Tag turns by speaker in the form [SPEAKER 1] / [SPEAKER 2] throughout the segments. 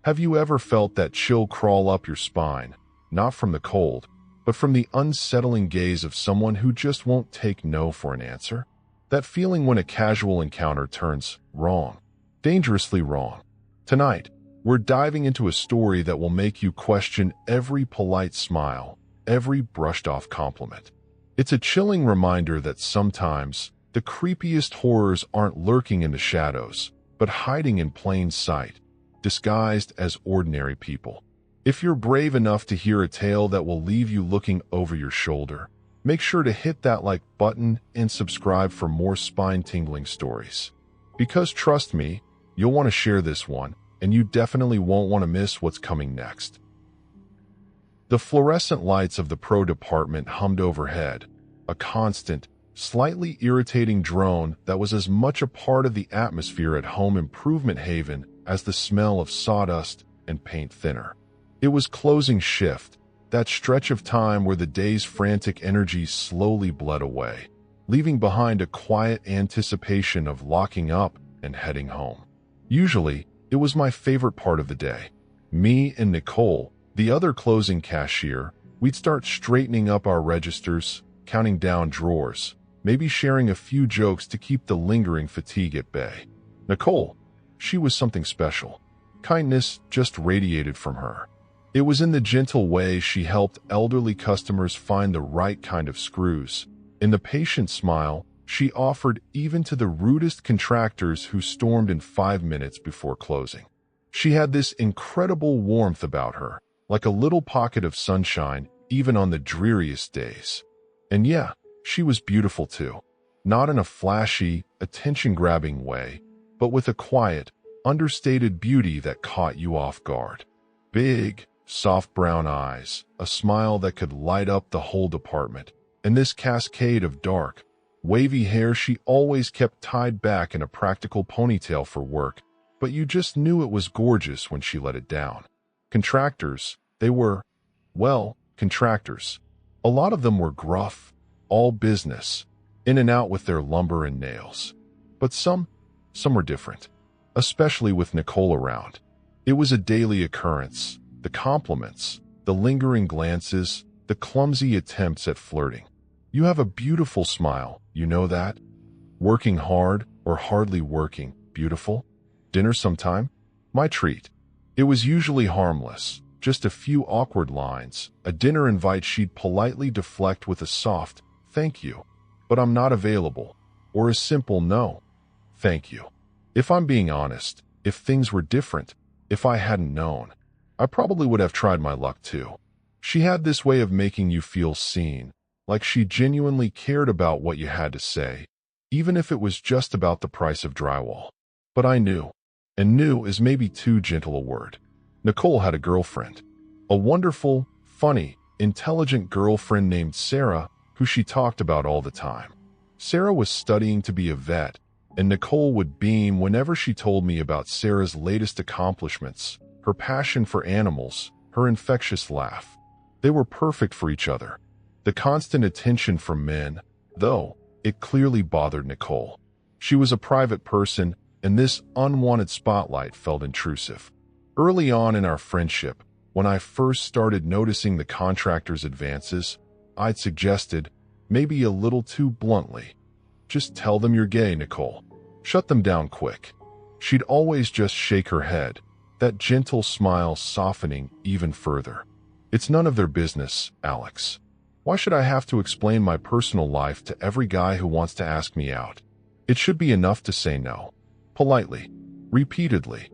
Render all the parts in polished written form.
[SPEAKER 1] Have you ever felt that chill crawl up your spine, not from the cold, but from the unsettling gaze of someone who just won't take no for an answer? That feeling when a casual encounter turns wrong, dangerously wrong. Tonight, we're diving into a story that will make you question every polite smile, every brushed-off compliment. It's a chilling reminder that sometimes the creepiest horrors aren't lurking in the shadows, but hiding in plain sight, disguised as ordinary people. If you're brave enough to hear a tale that will leave you looking over your shoulder, make sure to hit that like button and subscribe for more spine-tingling stories. Because trust me, you'll want to share this one, and you definitely won't want to miss what's coming next. The fluorescent lights of the pro department hummed overhead, a constant, slightly irritating drone that was as much a part of the atmosphere at home improvement haven as the smell of sawdust and paint thinner. It was closing shift, that stretch of time where the day's frantic energy slowly bled away, leaving behind a quiet anticipation of locking up and heading home. Usually, it was my favorite part of the day. Me and Nicole, the other closing cashier, we'd start straightening up our registers, counting down drawers, maybe sharing a few jokes to keep the lingering fatigue at bay. Nicole, she was something special. Kindness just radiated from her. It was in the gentle way she helped elderly customers find the right kind of screws, in the patient smile she offered even to the rudest contractors who stormed in 5 minutes before closing. She had this incredible warmth about her, like a little pocket of sunshine even on the dreariest days. And yeah, she was beautiful too. Not in a flashy, attention-grabbing way, but with a quiet, understated beauty that caught you off guard. Big, soft brown eyes, a smile that could light up the whole department, and this cascade of dark, wavy hair she always kept tied back in a practical ponytail for work, but you just knew it was gorgeous when she let it down. Contractors, they were, well, contractors. A lot of them were gruff, all business, in and out with their lumber and nails. But some were different, especially with Nicole around. It was a daily occurrence. The compliments, the lingering glances, the clumsy attempts at flirting. You have a beautiful smile, you know that? Working hard or hardly working, beautiful? Dinner sometime? My treat. It was usually harmless, just a few awkward lines, a dinner invite she'd politely deflect with a soft, thank you, but I'm not available, or a simple no, thank you. If I'm being honest, if things were different, if I hadn't known, I probably would have tried my luck too. She had this way of making you feel seen, like she genuinely cared about what you had to say, even if it was just about the price of drywall. But I knew, and knew is maybe too gentle a word. Nicole had a girlfriend, a wonderful, funny, intelligent girlfriend named Sarah, who she talked about all the time. Sarah was studying to be a vet, and Nicole would beam whenever she told me about Sarah's latest accomplishments, her passion for animals, her infectious laugh. They were perfect for each other. The constant attention from men, though, it clearly bothered Nicole. She was a private person, and this unwanted spotlight felt intrusive. Early on in our friendship, when I first started noticing the contractor's advances, I'd suggested, maybe a little too bluntly, just tell them you're gay, Nicole. Shut them down quick. She'd always just shake her head, that gentle smile softening even further. It's none of their business, Alex. Why should I have to explain my personal life to every guy who wants to ask me out? It should be enough to say no. Politely. Repeatedly.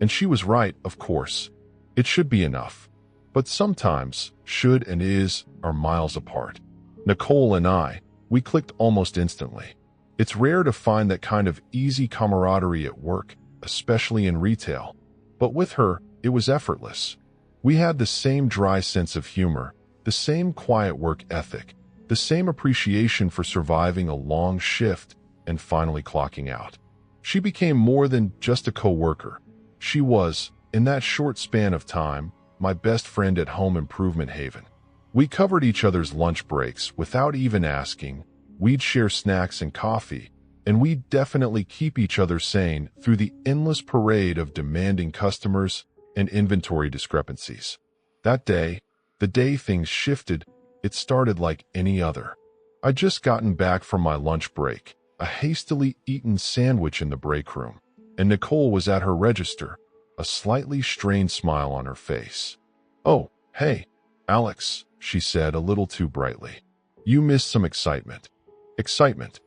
[SPEAKER 1] And she was right, of course. It should be enough. But sometimes, should and is are miles apart. Nicole and I, we clicked almost instantly. It's rare to find that kind of easy camaraderie at work, especially in retail. But with her, it was effortless. We had the same dry sense of humor, the same quiet work ethic, the same appreciation for surviving a long shift and finally clocking out. She became more than just a coworker. She was, in that short span of time, my best friend at home improvement haven. We covered each other's lunch breaks without even asking. We'd share snacks and coffee, and we'd definitely keep each other sane through the endless parade of demanding customers and inventory discrepancies. That day, the day things shifted, it started like any other. I'd just gotten back from my lunch break, a hastily eaten sandwich in the break room, and Nicole was at her register, a slightly strained smile on her face. "Oh, hey, Alex," she said a little too brightly. "You missed some excitement." "Excitement?"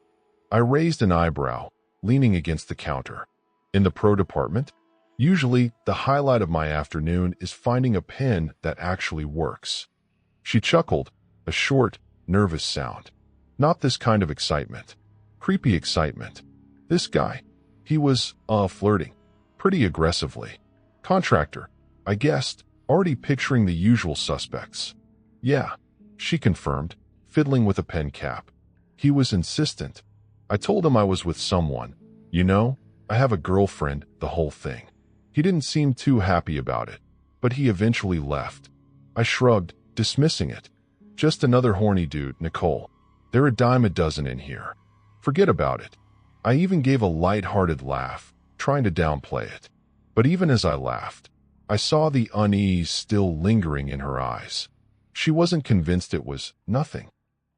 [SPEAKER 1] I raised an eyebrow, leaning against the counter. "In the pro department? Usually, the highlight of my afternoon is finding a pen that actually works." She chuckled, a short, nervous sound. "Not this kind of excitement. Creepy excitement. This guy, he was, flirting. Pretty aggressively. Contractor, I guessed, already picturing the usual suspects." "Yeah," she confirmed, fiddling with a pen cap. "He was insistent. I told him I was with someone. You know, I have a girlfriend, the whole thing. He didn't seem too happy about it, but he eventually left." I shrugged, dismissing it. "Just another horny dude, Nicole. They're a dime a dozen in here. Forget about it." I even gave a light-hearted laugh, trying to downplay it. But even as I laughed, I saw the unease still lingering in her eyes. She wasn't convinced it was nothing.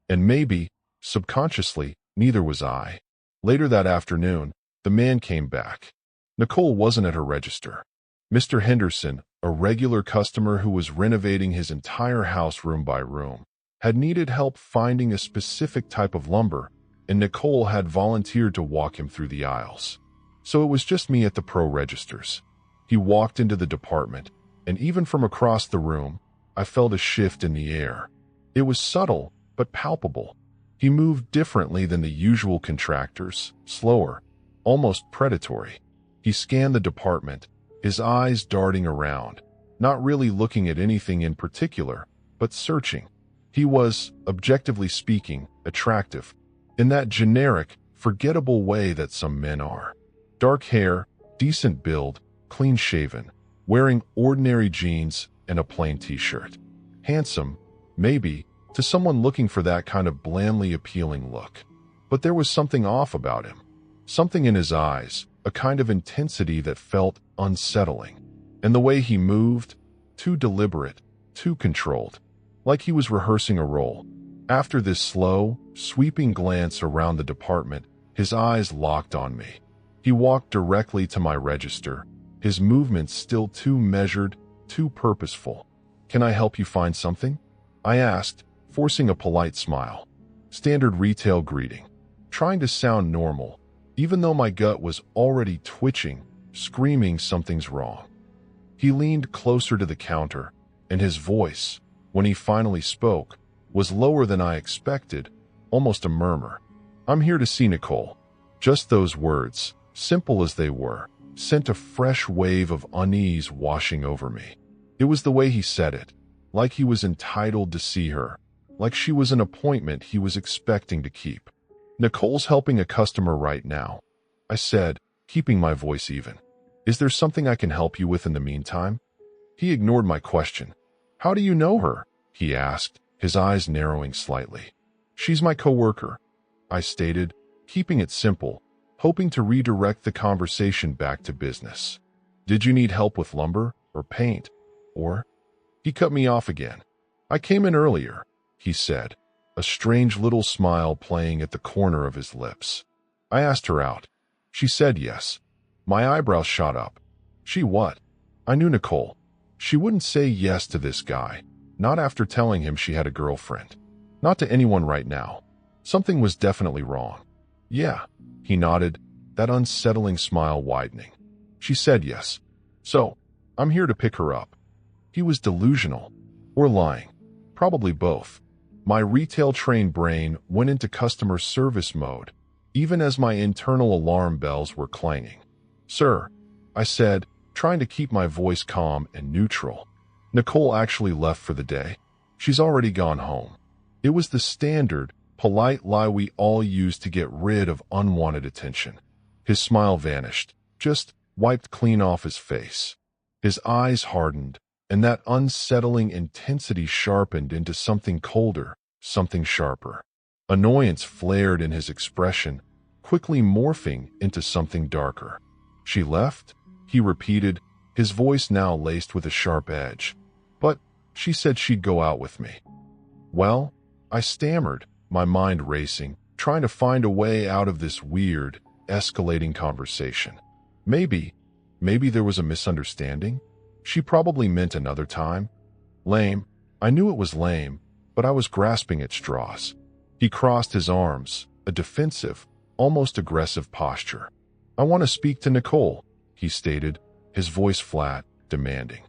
[SPEAKER 1] And maybe, subconsciously, neither was I. Later that afternoon, the man came back. Nicole wasn't at her register. Mr. Henderson, a regular customer who was renovating his entire house room by room, had needed help finding a specific type of lumber, and Nicole had volunteered to walk him through the aisles. So it was just me at the pro registers. He walked into the department, and even from across the room, I felt a shift in the air. It was subtle, but palpable. He moved differently than the usual contractors, slower, almost predatory. He scanned the department, his eyes darting around, not really looking at anything in particular, but searching. He was, objectively speaking, attractive, in that generic, forgettable way that some men are. Dark hair, decent build, clean-shaven, wearing ordinary jeans and a plain t-shirt. Handsome, maybe, to someone looking for that kind of blandly appealing look. But there was something off about him. Something in his eyes, a kind of intensity that felt unsettling. And the way he moved, too deliberate, too controlled, like he was rehearsing a role. After this slow, sweeping glance around the department, his eyes locked on me. He walked directly to my register, his movements still too measured, too purposeful. "Can I help you find something?" I asked, forcing a polite smile. Standard retail greeting. Trying to sound normal, even though my gut was already twitching, screaming something's wrong. He leaned closer to the counter, and his voice, when he finally spoke, was lower than I expected, almost a murmur. "I'm here to see Nicole." Just those words, simple as they were, sent a fresh wave of unease washing over me. It was the way he said it, like he was entitled to see her, like she was an appointment he was expecting to keep. "Nicole's helping a customer right now," I said, keeping my voice even. "Is there something I can help you with in the meantime?" He ignored my question. "How do you know her?" he asked, his eyes narrowing slightly. "She's my coworker," I stated, keeping it simple, hoping to redirect the conversation back to business. "Did you need help with lumber, or paint, or—" He cut me off again. "I came in earlier," he said, a strange little smile playing at the corner of his lips. I asked her out. She said yes. My eyebrows shot up. She what? I knew Nicole. She wouldn't say yes to this guy, not after telling him she had a girlfriend. Not to anyone right now. Something was definitely wrong. "Yeah," he nodded, that unsettling smile widening. She said yes. "So, I'm here to pick her up." He was delusional. Or lying. Probably both. My retail-trained brain went into customer service mode, even as my internal alarm bells were clanging. "Sir," I said, trying to keep my voice calm and neutral. "Nicole actually left for the day. She's already gone home." It was the standard, polite lie we all use to get rid of unwanted attention. His smile vanished, just wiped clean off his face. His eyes hardened, and that unsettling intensity sharpened into something colder, something sharper. Annoyance flared in his expression, quickly morphing into something darker. "She left?" he repeated, his voice now laced with a sharp edge. But she said she'd go out with me. Well, I stammered, my mind racing, trying to find a way out of this weird, escalating conversation. Maybe there was a misunderstanding? She probably meant another time. Lame. I knew it was lame, but I was grasping at straws. He crossed his arms, a defensive, almost aggressive posture. I want to speak to Nicole, he stated, his voice flat, demanding.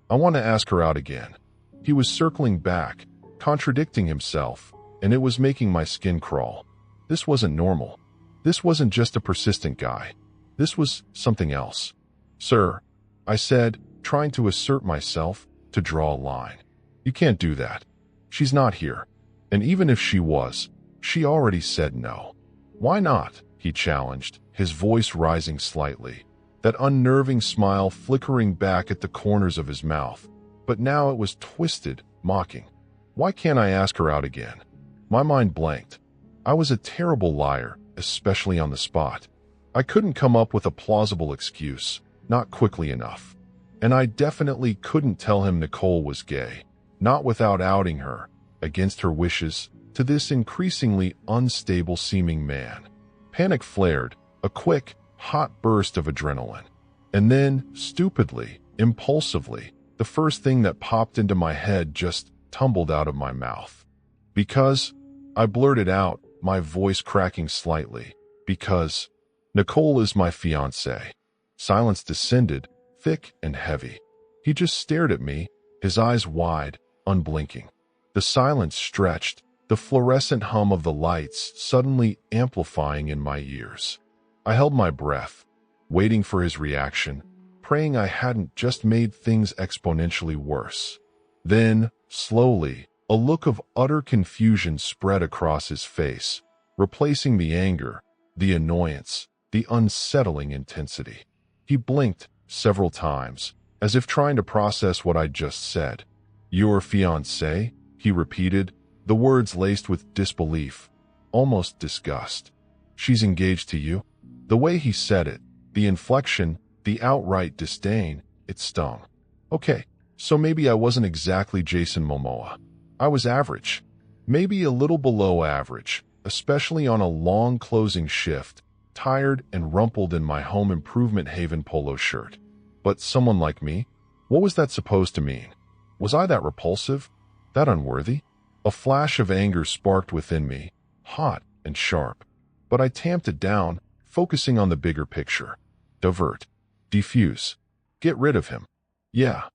[SPEAKER 1] I want to ask her out again. He was circling back, contradicting himself, and it was making my skin crawl. This wasn't normal. This wasn't just a persistent guy. This was something else. Sir, I said, trying to assert myself, to draw a line. You can't do that. She's not here. And even if she was, she already said no. Why not? He challenged, his voice rising slightly, that unnerving smile flickering back at the corners of his mouth. But now it was twisted, mocking. Why can't I ask her out again? My mind blanked. I was a terrible liar, especially on the spot. I couldn't come up with a plausible excuse, not quickly enough. And I definitely couldn't tell him Nicole was gay, not without outing her, against her wishes, to this increasingly unstable-seeming man. Panic flared, a quick, hot burst of adrenaline. And then, stupidly, impulsively, the first thing that popped into my head just tumbled out of my mouth. Because, I blurted out, my voice cracking slightly, because Nicole is my fiancé. Silence descended, thick and heavy. He just stared at me, his eyes wide, unblinking. The silence stretched, the fluorescent hum of the lights suddenly amplifying in my ears. I held my breath, waiting for his reaction, praying I hadn't just made things exponentially worse. Then, slowly, a look of utter confusion spread across his face, replacing the anger, the annoyance, the unsettling intensity. He blinked several times, as if trying to process what I'd just said. Your fiancé? He repeated, the words laced with disbelief, almost disgust. She's engaged to you? The way he said it, the inflection, the outright disdain, it stung. Okay, so maybe I wasn't exactly Jason Momoa. I was average. Maybe a little below average, especially on a long closing shift, tired and rumpled in my home improvement haven polo shirt. But someone like me? What was that supposed to mean? Was I that repulsive? That unworthy? A flash of anger sparked within me, hot and sharp. But I tamped it down, focusing on the bigger picture. Divert. Defuse. Get rid of him. Yeah,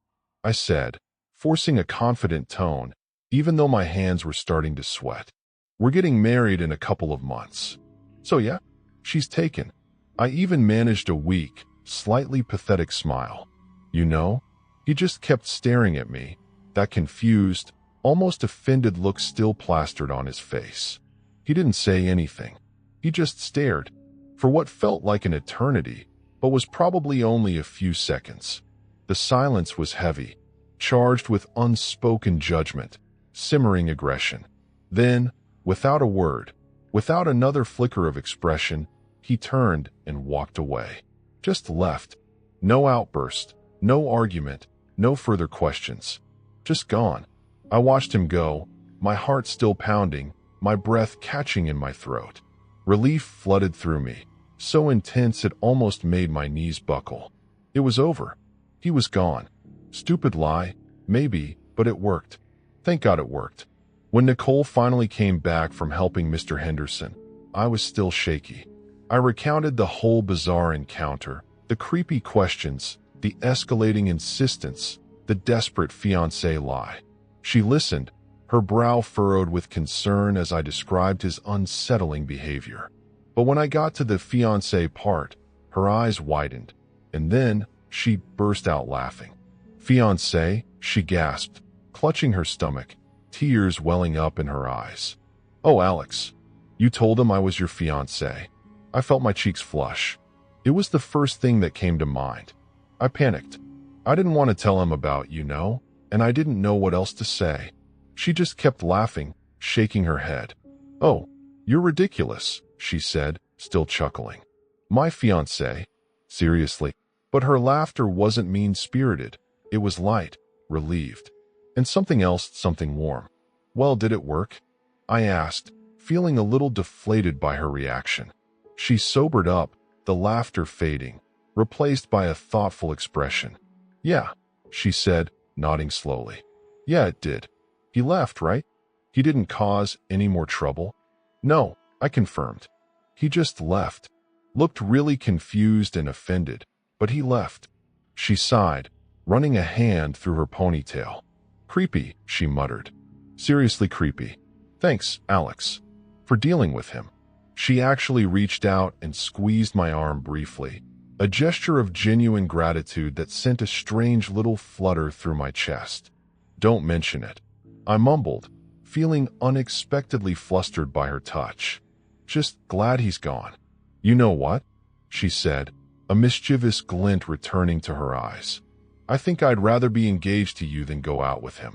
[SPEAKER 1] I said, forcing a confident tone, even though my hands were starting to sweat. We're getting married in a couple of months. So yeah, she's taken. I even managed a weak, slightly pathetic smile. You know? He just kept staring at me, that confused, almost offended look still plastered on his face. He didn't say anything. He just stared, for what felt like an eternity, but was probably only a few seconds. The silence was heavy, charged with unspoken judgment, simmering aggression. Then, without a word, without another flicker of expression, he turned and walked away. Just left. No outburst, no argument, no further questions. Just gone. I watched him go, my heart still pounding, my breath catching in my throat. Relief flooded through me, so intense it almost made my knees buckle. It was over. He was gone. Stupid lie, maybe, but it worked. Thank God it worked. When Nicole finally came back from helping Mr. Henderson, I was still shaky. I recounted the whole bizarre encounter, the creepy questions, the escalating insistence, the desperate fiancé lie. She listened, her brow furrowed with concern as I described his unsettling behavior. But when I got to the fiancé part, her eyes widened, and then she burst out laughing. Fiancé, she gasped, clutching her stomach, tears welling up in her eyes. Oh, Alex, you told him I was your fiancé. I felt my cheeks flush. It was the first thing that came to mind. I panicked. I didn't want to tell him about, and I didn't know what else to say. She just kept laughing, shaking her head. Oh, you're ridiculous, she said, still chuckling. My fiancé? Seriously? But her laughter wasn't mean-spirited. It was light, relieved, and something else, something warm. "Well, did it work?" I asked, feeling a little deflated by her reaction. She sobered up, the laughter fading, replaced by a thoughtful expression. "Yeah," she said, nodding slowly. "Yeah, it did. He left, right? He didn't cause any more trouble?" "No," I confirmed. "He just left. Looked really confused and offended, but he left." She sighed, running a hand through her ponytail. "Creepy," she muttered. "Seriously creepy. Thanks, Alex, for dealing with him." She actually reached out and squeezed my arm briefly, a gesture of genuine gratitude that sent a strange little flutter through my chest. "Don't mention it," I mumbled, feeling unexpectedly flustered by her touch. "Just glad he's gone." "You know what?" she said, a mischievous glint returning to her eyes. "I think I'd rather be engaged to you than go out with him."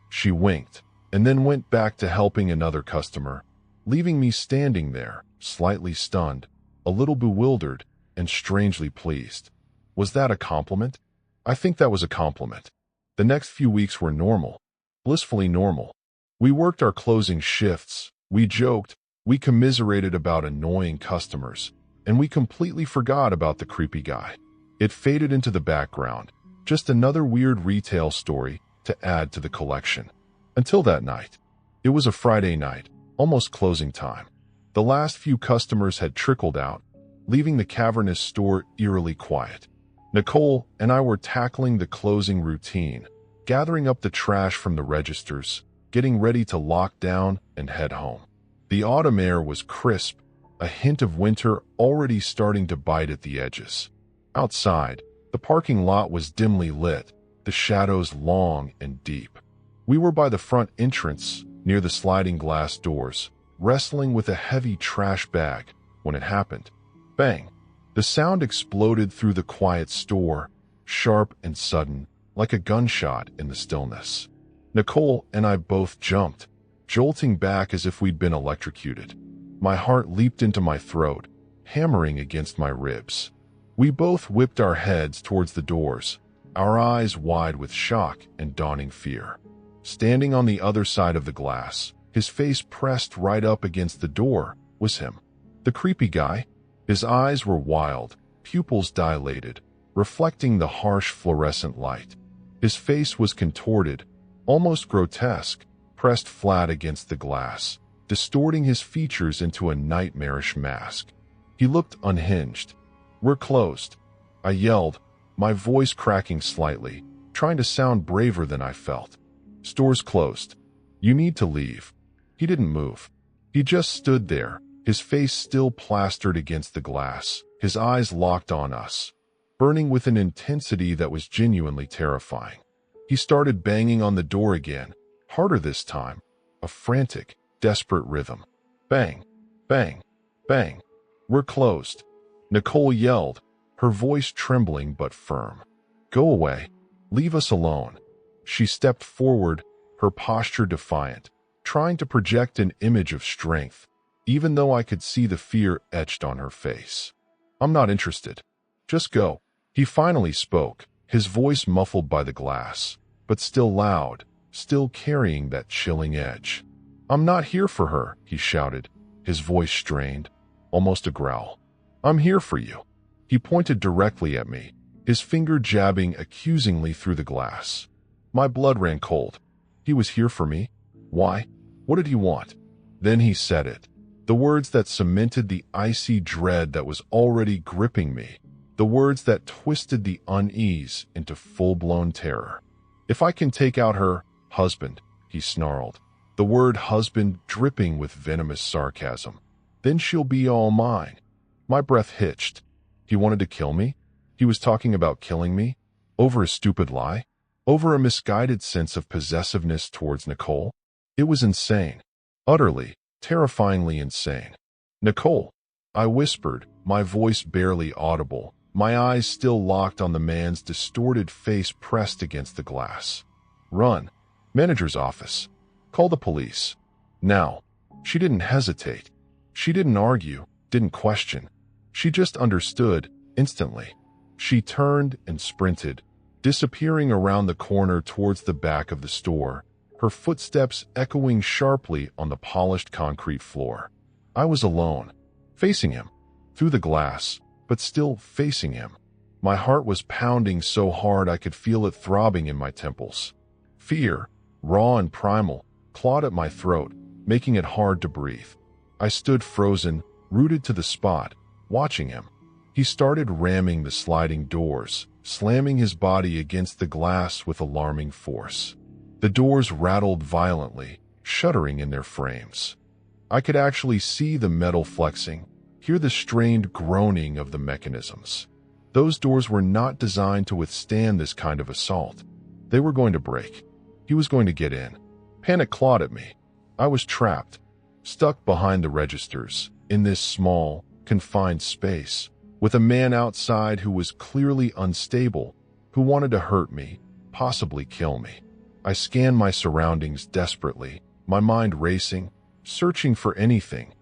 [SPEAKER 1] She winked, and then went back to helping another customer, leaving me standing there, slightly stunned, a little bewildered, and strangely pleased. Was that a compliment? I think that was a compliment. The next few weeks were normal, blissfully normal. We worked our closing shifts, we joked, we commiserated about annoying customers, and we completely forgot about the creepy guy. It faded into the background, just another weird retail story to add to the collection. Until that night. It was a Friday night, almost closing time. The last few customers had trickled out, leaving the cavernous store eerily quiet. Nicole and I were tackling the closing routine, gathering up the trash from the registers, getting ready to lock down and head home. The autumn air was crisp, a hint of winter already starting to bite at the edges. Outside, the parking lot was dimly lit, the shadows long and deep. We were by the front entrance, near the sliding glass doors, wrestling with a heavy trash bag, when it happened. Bang! The sound exploded through the quiet store, sharp and sudden, like a gunshot in the stillness. Nicole and I both jumped, jolting back as if we'd been electrocuted. My heart leaped into my throat, hammering against my ribs. We both whipped our heads towards the doors, our eyes wide with shock and dawning fear. Standing on the other side of the glass, his face pressed right up against the door, was him. The creepy guy. His eyes were wild, pupils dilated, reflecting the harsh fluorescent light. His face was contorted, almost grotesque, pressed flat against the glass, distorting his features into a nightmarish mask. He looked unhinged. "We're closed," I yelled, my voice cracking slightly, trying to sound braver than I felt. "Store's closed. You need to leave." He didn't move. He just stood there, his face still plastered against the glass, his eyes locked on us, burning with an intensity that was genuinely terrifying. He started banging on the door again, harder this time, a frantic, desperate rhythm. Bang, bang, bang. "We're closed," Nicole yelled, her voice trembling but firm. "Go away. Leave us alone." She stepped forward, her posture defiant, trying to project an image of strength, even though I could see the fear etched on her face. "I'm not interested. Just go." He finally spoke, his voice muffled by the glass, but still loud, still carrying that chilling edge. "I'm not here for her," he shouted, his voice strained, almost a growl. "I'm here for you." He pointed directly at me, his finger jabbing accusingly through the glass. My blood ran cold. He was here for me? Why? What did he want? Then he said it. The words that cemented the icy dread that was already gripping me. The words that twisted the unease into full-blown terror. "If I can take out her husband," he snarled, the word husband dripping with venomous sarcasm, "then she'll be all mine." My breath hitched. He wanted to kill me? He was talking about killing me? Over a stupid lie? Over a misguided sense of possessiveness towards Nicole? It was insane. Utterly, terrifyingly insane. "Nicole," I whispered, my voice barely audible, my eyes still locked on the man's distorted face pressed against the glass. "Run. Manager's office. Call the police. Now." She didn't hesitate. She didn't argue, didn't question. She just understood, instantly. She turned and sprinted, disappearing around the corner towards the back of the store, her footsteps echoing sharply on the polished concrete floor. I was alone, facing him, through the glass, but still facing him. My heart was pounding so hard I could feel it throbbing in my temples. Fear, raw and primal, clawed at my throat, making it hard to breathe. I stood frozen, rooted to the spot, watching him. He started ramming the sliding doors, slamming his body against the glass with alarming force. The doors rattled violently, shuddering in their frames. I could actually see the metal flexing, hear the strained groaning of the mechanisms. Those doors were not designed to withstand this kind of assault. They were going to break. He was going to get in. Panic clawed at me. I was trapped, stuck behind the registers, in this small, confined space, with a man outside who was clearly unstable, who wanted to hurt me, possibly kill me. I scanned my surroundings desperately, my mind racing, searching for anything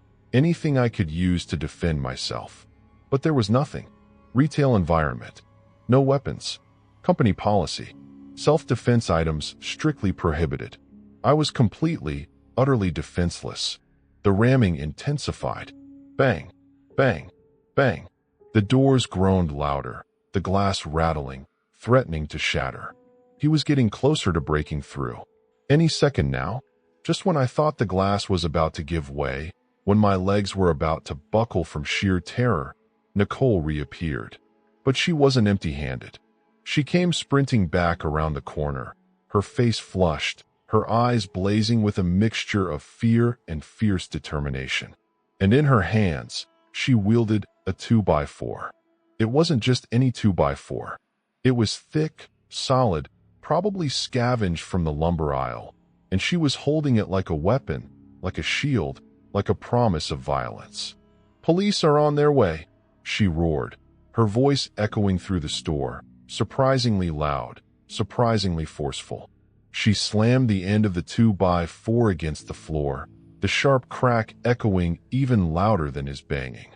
[SPEAKER 1] I could use to defend myself. But there was nothing. Retail environment. No weapons. Company policy. Self-defense items strictly prohibited. I was completely, utterly defenseless. The ramming intensified. Bang, bang, bang. The doors groaned louder, the glass rattling, threatening to shatter. He was getting closer to breaking through. Any second now, just when I thought the glass was about to give way, when my legs were about to buckle from sheer terror, Nicole reappeared. But she wasn't empty-handed. She came sprinting back around the corner, her face flushed, her eyes blazing with a mixture of fear and fierce determination. And in her hands, she wielded a 2x4. It wasn't just any 2x4. It was thick, solid, probably scavenged from the lumber aisle, and she was holding it like a weapon, like a shield, like a promise of violence. "Police are on their way," she roared, her voice echoing through the store, surprisingly loud, surprisingly forceful. She slammed the end of the 2x4 against the floor, the sharp crack echoing even louder than his banging.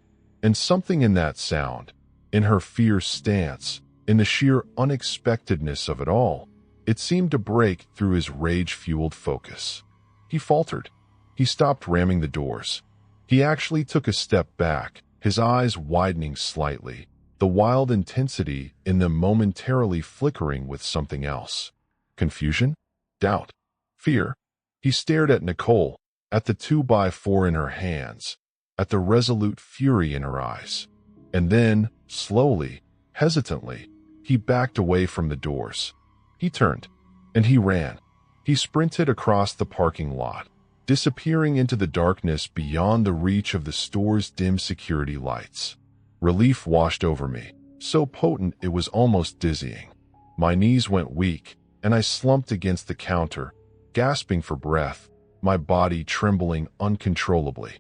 [SPEAKER 1] And something in that sound, in her fierce stance, in the sheer unexpectedness of it all, it seemed to break through his rage-fueled focus. He faltered. He stopped ramming the doors. He actually took a step back, his eyes widening slightly, the wild intensity in them momentarily flickering with something else. Confusion? Doubt? Fear? He stared at Nicole, at the 2x4 in her hands, at the resolute fury in her eyes. And then, slowly, hesitantly, he backed away from the doors. He turned, and he ran. He sprinted across the parking lot, disappearing into the darkness beyond the reach of the store's dim security lights. Relief washed over me, so potent it was almost dizzying. My knees went weak, and I slumped against the counter, gasping for breath, my body trembling uncontrollably.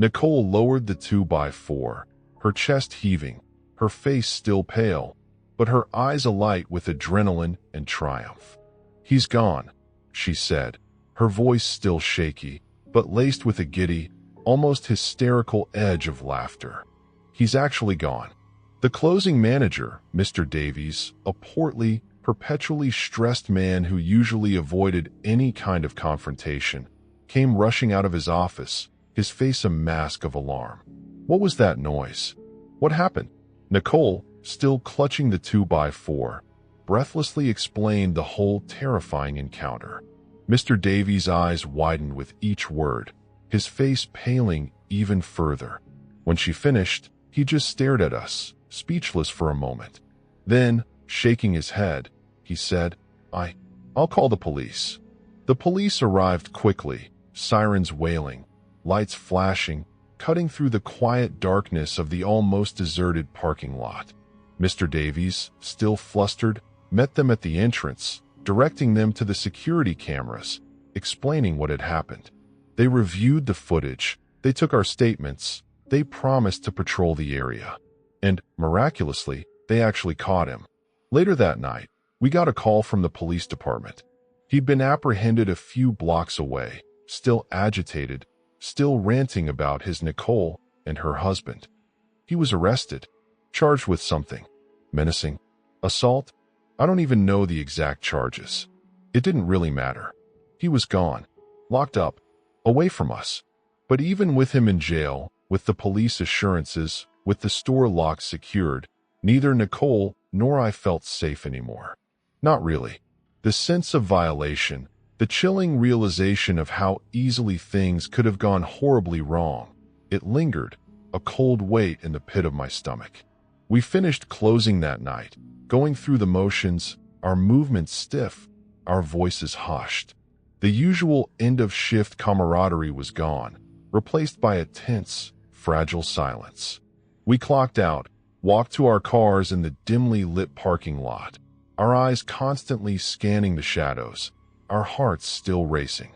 [SPEAKER 1] Nicole lowered the 2x4, her chest heaving, her face still pale, but her eyes alight with adrenaline and triumph. "He's gone," she said, her voice still shaky, but laced with a giddy, almost hysterical edge of laughter. "He's actually gone." The closing manager, Mr. Davies, a portly, perpetually stressed man who usually avoided any kind of confrontation, came rushing out of his office, his face a mask of alarm. "What was that noise? What happened?" Nicole, still clutching the 2x4, breathlessly explained the whole terrifying encounter. Mr. Davies' eyes widened with each word, his face paling even further. When she finished, he just stared at us, speechless for a moment. Then, shaking his head, he said, I'll call the police." The police arrived quickly, sirens wailing, lights flashing, cutting through the quiet darkness of the almost deserted parking lot. Mr. Davies, still flustered, met them at the entrance, directing them to the security cameras, explaining what had happened. They reviewed the footage, they took our statements, they promised to patrol the area. And, miraculously, they actually caught him. Later that night, we got a call from the police department. He'd been apprehended a few blocks away, still agitated, still ranting about his Nicole and her husband. He was arrested, charged with something. menacing, assault. I don't even know the exact charges. It didn't really matter. He was gone, locked up, away from us. But even with him in jail, with the police assurances, with the store locks secured, neither Nicole nor I felt safe anymore. Not really. The sense of violation, the chilling realization of how easily things could have gone horribly wrong, it lingered, a cold weight in the pit of my stomach. We finished closing that night, going through the motions, our movements stiff, our voices hushed. The usual end-of-shift camaraderie was gone, replaced by a tense, fragile silence. We clocked out, walked to our cars in the dimly lit parking lot, our eyes constantly scanning the shadows, our hearts still racing.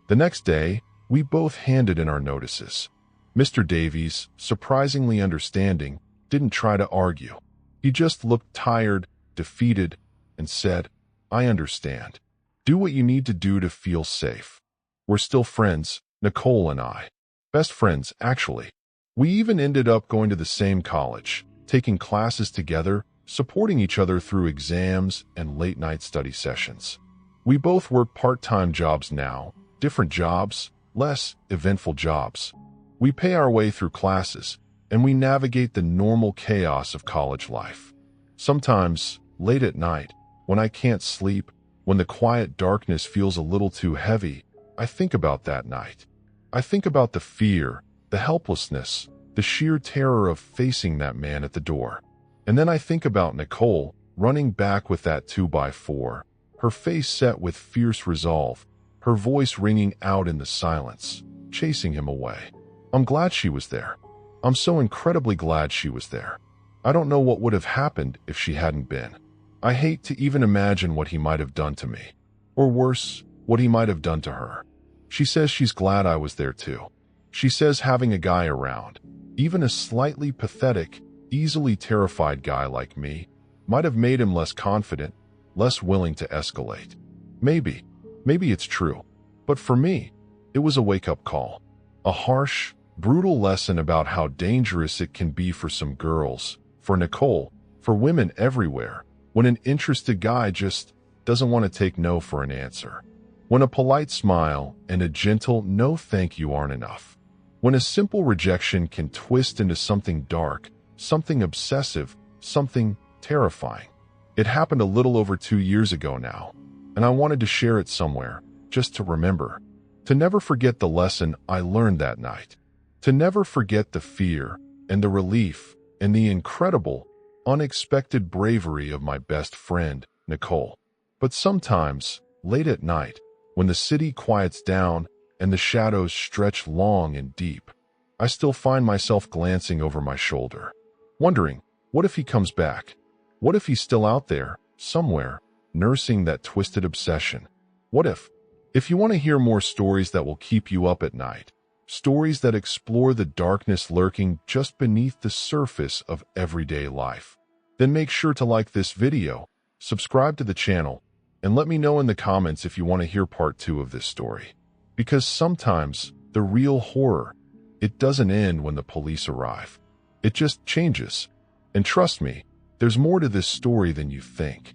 [SPEAKER 1] The next day, we both handed in our notices. Mr. Davies, surprisingly understanding, didn't try to argue. He just looked tired, defeated, and said, "I understand. Do what you need to do to feel safe." We're still friends, Nicole and I. Best friends, actually. We even ended up going to the same college, taking classes together, supporting each other through exams and late-night study sessions. We both work part-time jobs now, different jobs, less eventful jobs. We pay our way through classes, and we navigate the normal chaos of college life. Sometimes, late at night, when I can't sleep, when the quiet darkness feels a little too heavy, I think about that night. I think about the fear, the helplessness, the sheer terror of facing that man at the door. And then I think about Nicole, running back with that 2x4, her face set with fierce resolve, her voice ringing out in the silence, chasing him away. I'm glad she was there. I'm so incredibly glad she was there. I don't know what would have happened if she hadn't been. I hate to even imagine what he might have done to me. Or worse, what he might have done to her. She says she's glad I was there too. She says having a guy around, even a slightly pathetic, easily terrified guy like me, might have made him less confident, less willing to escalate. Maybe it's true. But for me, it was a wake-up call. A harsh, brutal lesson about how dangerous it can be for some girls, for Nicole, for women everywhere, when an interested guy just doesn't want to take no for an answer. When a polite smile and a gentle no thank you aren't enough. When a simple rejection can twist into something dark, something obsessive, something terrifying. It happened a little over 2 years ago now, and I wanted to share it somewhere, just to remember. To never forget the lesson I learned that night. To never forget the fear and the relief and the incredible, unexpected bravery of my best friend, Nicole. But sometimes, late at night, when the city quiets down and the shadows stretch long and deep, I still find myself glancing over my shoulder, wondering, what if he comes back? What if he's still out there, somewhere, nursing that twisted obsession? What if you want to hear more stories that will keep you up at night, stories that explore the darkness lurking just beneath the surface of everyday life, then make sure to like this video, subscribe to the channel, and let me know in the comments if you want to hear part 2 of this story. Because sometimes, the real horror, it doesn't end when the police arrive. It just changes. And trust me, there's more to this story than you think.